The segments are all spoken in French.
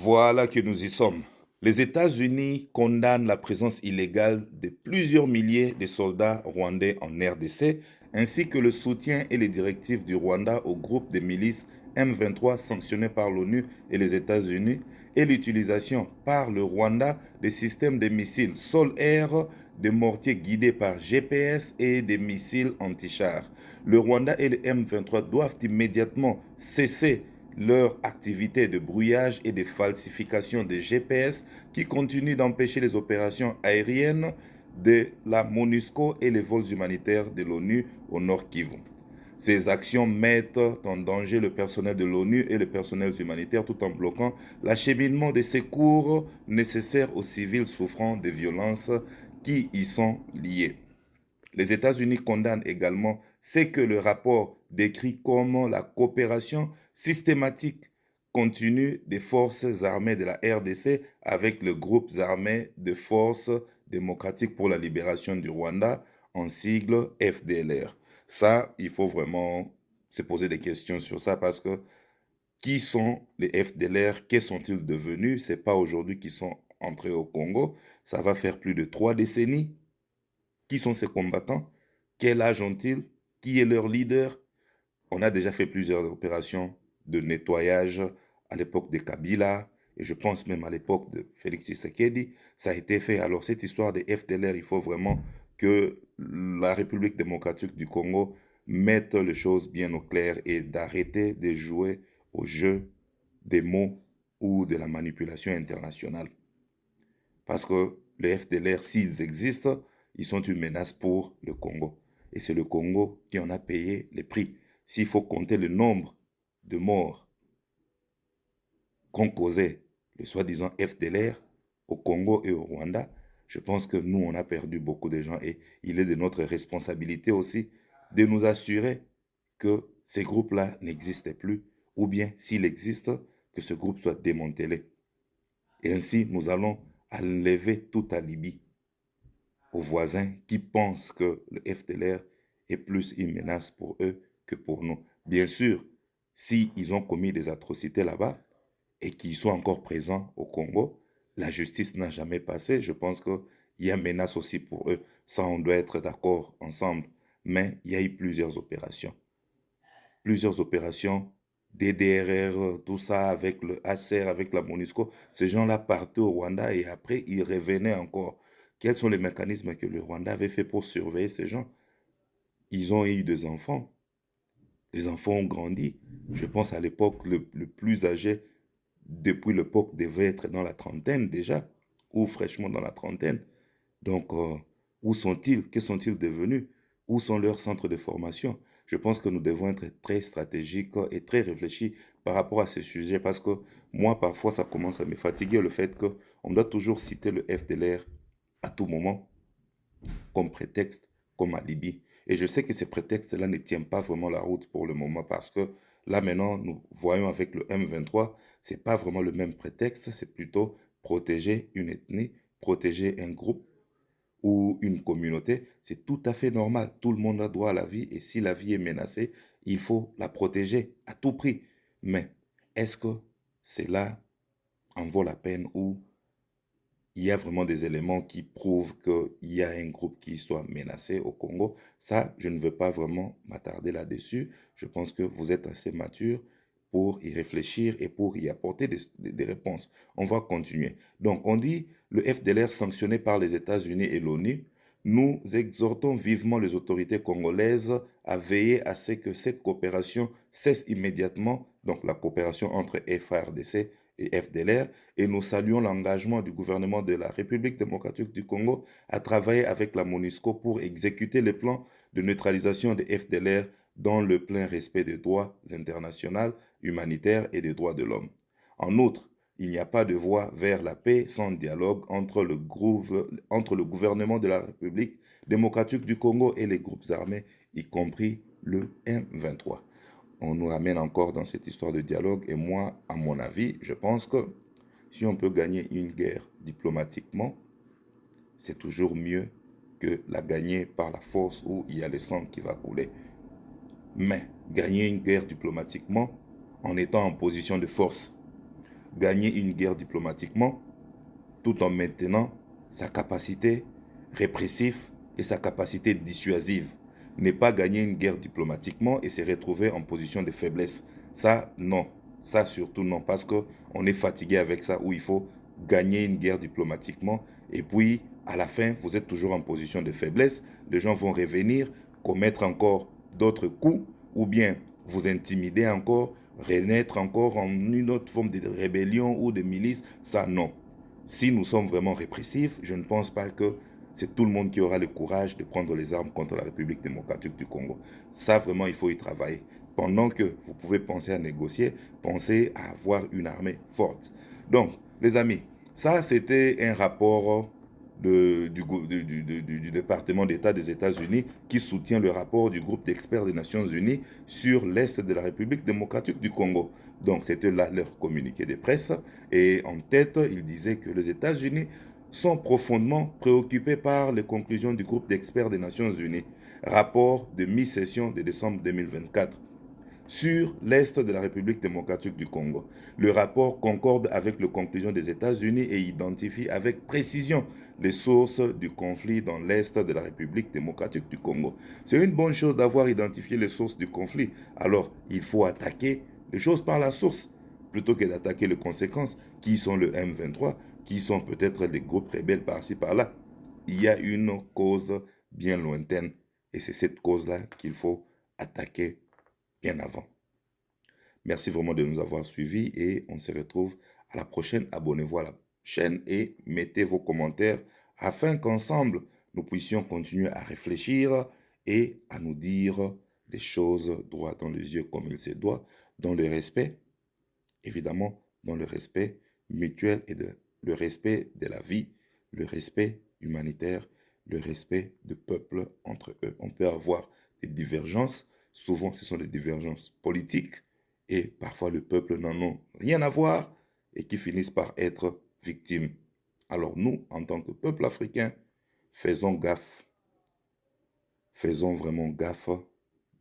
Voilà que nous y sommes. Les États-Unis condamnent la présence illégale de plusieurs milliers de soldats rwandais en RDC, ainsi que le soutien et les directives du Rwanda au groupe de milices M23 sanctionné par l'ONU et les États-Unis, et l'utilisation par le Rwanda des systèmes de missiles sol-air, de mortiers guidés par GPS et des missiles anti-chars. Le Rwanda et les M23 doivent immédiatement cesser leur activité de brouillage et de falsification des GPS qui continuent d'empêcher les opérations aériennes de la MONUSCO et les vols humanitaires de l'ONU au Nord Kivu. Ces actions mettent en danger le personnel de l'ONU et le personnel humanitaire tout en bloquant l'acheminement des secours nécessaires aux civils souffrant des violences qui y sont liées. Les États-Unis condamnent également ce que le rapport décrit comme la coopération systématique continue des forces armées de la RDC avec les groupes armés de Forces démocratiques pour la libération du Rwanda, en sigle FDLR. Ça, il faut vraiment se poser des questions sur ça parce que qui sont les FDLR? Qu'est sont-ils devenus? Ce n'est pas aujourd'hui qu'ils sont entrés au Congo. Ça va faire plus de 3 décennies. Qui sont ces combattants? Quel âge ont-ils? Qui est leur leader? On a déjà fait plusieurs opérations de nettoyage à l'époque de Kabila, et je pense même à l'époque de Félix Tshisekedi. Ça a été fait. Alors cette histoire des FDLR, il faut vraiment que la République démocratique du Congo mette les choses bien au clair et d'arrêter de jouer au jeu des mots ou de la manipulation internationale. Parce que les FDLR, s'ils existent, ils sont une menace pour le Congo. Et c'est le Congo qui en a payé les prix. S'il faut compter le nombre de morts qu'ont causé les soi-disant FDLR au Congo et au Rwanda, je pense que nous, on a perdu beaucoup de gens et il est de notre responsabilité aussi de nous assurer que ces groupes-là n'existent plus ou bien s'il existe, que ce groupe soit démantelé. Et ainsi, nous allons enlever toute alibi aux voisins qui pensent que le FDLR est plus une menace pour eux que pour nous. Bien sûr, s'ils ont commis des atrocités là-bas et qu'ils sont encore présents au Congo, la justice n'a jamais passé. Je pense qu'il y a menace aussi pour eux. Ça, on doit être d'accord ensemble. Mais il y a eu plusieurs opérations, DDRR, tout ça, avec le HCR, avec la MONUSCO. Ces gens-là partaient au Rwanda et après, ils revenaient encore. Quels sont les mécanismes que le Rwanda avait fait pour surveiller ces gens? Ils ont eu des enfants. Les enfants ont grandi. Je pense à l'époque, le plus âgé, depuis l'époque, devait être dans la trentaine déjà, ou fraîchement dans la trentaine. Donc, où sont-ils? Que sont-ils devenus? Où sont leurs centres de formation? Je pense que nous devons être très stratégiques et très réfléchis par rapport à ces sujets parce que moi, parfois, ça commence à me fatiguer le fait qu'on doit toujours citer le FDLR à tout moment comme prétexte, comme alibi. Et je sais que ces prétextes-là ne tiennent pas vraiment la route pour le moment parce que là maintenant, nous voyons avec le M23, ce n'est pas vraiment le même prétexte, c'est plutôt protéger une ethnie, protéger un groupe ou une communauté, c'est tout à fait normal. Tout le monde a droit à la vie et si la vie est menacée, il faut la protéger à tout prix. Mais est-ce que cela en vaut la peine ou il y a vraiment des éléments qui prouvent qu'il y a un groupe qui soit menacé au Congo? Ça, je ne veux pas vraiment m'attarder là-dessus. Je pense que vous êtes assez mature pour y réfléchir et pour y apporter des réponses. On va continuer. Donc, on dit le FDLR sanctionné par les États-Unis et l'ONU. Nous exhortons vivement les autorités congolaises à veiller à ce que cette coopération cesse immédiatement, donc la coopération entre FARDC et FDLR, et nous saluons l'engagement du gouvernement de la République démocratique du Congo à travailler avec la MONUSCO pour exécuter les plans de neutralisation des FDLR dans le plein respect des droits internationaux, humanitaires et des droits de l'homme. En outre, il n'y a pas de voie vers la paix sans dialogue entre le gouvernement de la République démocratique du Congo et les groupes armés, y compris le M23. On nous ramène encore dans cette histoire de dialogue et moi, à mon avis, je pense que si on peut gagner une guerre diplomatiquement, c'est toujours mieux que la gagner par la force où il y a le sang qui va couler. Mais gagner une guerre diplomatiquement en étant en position de force, gagner une guerre diplomatiquement tout en maintenant sa capacité répressive et sa capacité dissuasive. Ne pas gagner une guerre diplomatiquement et se retrouver en position de faiblesse. Ça, non. Ça, surtout, non. Parce qu'on est fatigué avec ça, où il faut gagner une guerre diplomatiquement. Et puis, à la fin, vous êtes toujours en position de faiblesse. Les gens vont revenir, commettre encore d'autres coups, ou bien vous intimider encore, renaître encore en une autre forme de rébellion ou de milice. Ça, non. Si nous sommes vraiment répressifs, je ne pense pas que c'est tout le monde qui aura le courage de prendre les armes contre la République démocratique du Congo. Ça, vraiment, il faut y travailler. Pendant que vous pouvez penser à négocier, pensez à avoir une armée forte. Donc, les amis, ça, c'était un rapport du département d'État des États-Unis qui soutient le rapport du groupe d'experts des Nations Unies sur l'Est de la République démocratique du Congo. Donc, c'était là leur communiqué de presse. Et en tête, ils disaient que les États-Unis sont profondément préoccupés par les conclusions du groupe d'experts des Nations Unies. Rapport de mi-session de décembre 2024 sur l'Est de la République démocratique du Congo. Le rapport concorde avec les conclusions des États-Unis et identifie avec précision les sources du conflit dans l'Est de la République démocratique du Congo. C'est une bonne chose d'avoir identifié les sources du conflit. Alors, il faut attaquer les choses par la source plutôt que d'attaquer les conséquences, qui sont le M23, qui sont peut-être les groupes rebelles par-ci par-là. Il y a une cause bien lointaine et c'est cette cause-là qu'il faut attaquer bien avant. Merci vraiment de nous avoir suivis et on se retrouve à la prochaine. Abonnez-vous à la chaîne et mettez vos commentaires afin qu'ensemble, nous puissions continuer à réfléchir et à nous dire des choses droit dans les yeux comme il se doit, dans le respect, évidemment, dans le respect mutuel et le respect de la vie, le respect humanitaire, le respect de peuple entre eux. On peut avoir des divergences, souvent ce sont des divergences politiques, et parfois le peuple n'en a rien à voir et qui finissent par être victimes. Alors nous, en tant que peuple africain, faisons gaffe, faisons vraiment gaffe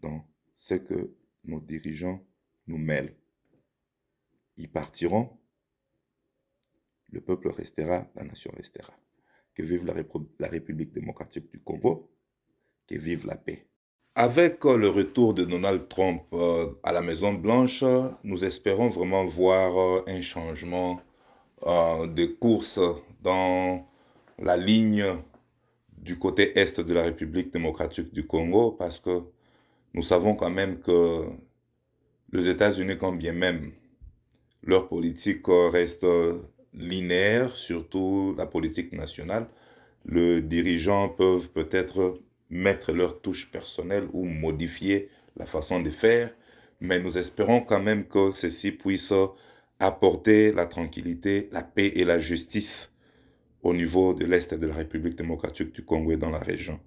dans ce que nos dirigeants nous mêlent. Ils partiront, le peuple restera, la nation restera. Que vive la République démocratique du Congo, que vive la paix. Avec le retour de Donald Trump à la Maison-Blanche, nous espérons vraiment voir un changement de course dans la ligne du côté est de la République démocratique du Congo, parce que nous savons quand même que les États-Unis, quand bien même leur politique reste linéaire, surtout la politique nationale, les dirigeants peuvent peut-être mettre leur touche personnelle ou modifier la façon de faire, mais nous espérons quand même que ceci puisse apporter la tranquillité, la paix et la justice au niveau de l'Est de la République démocratique du Congo et dans la région.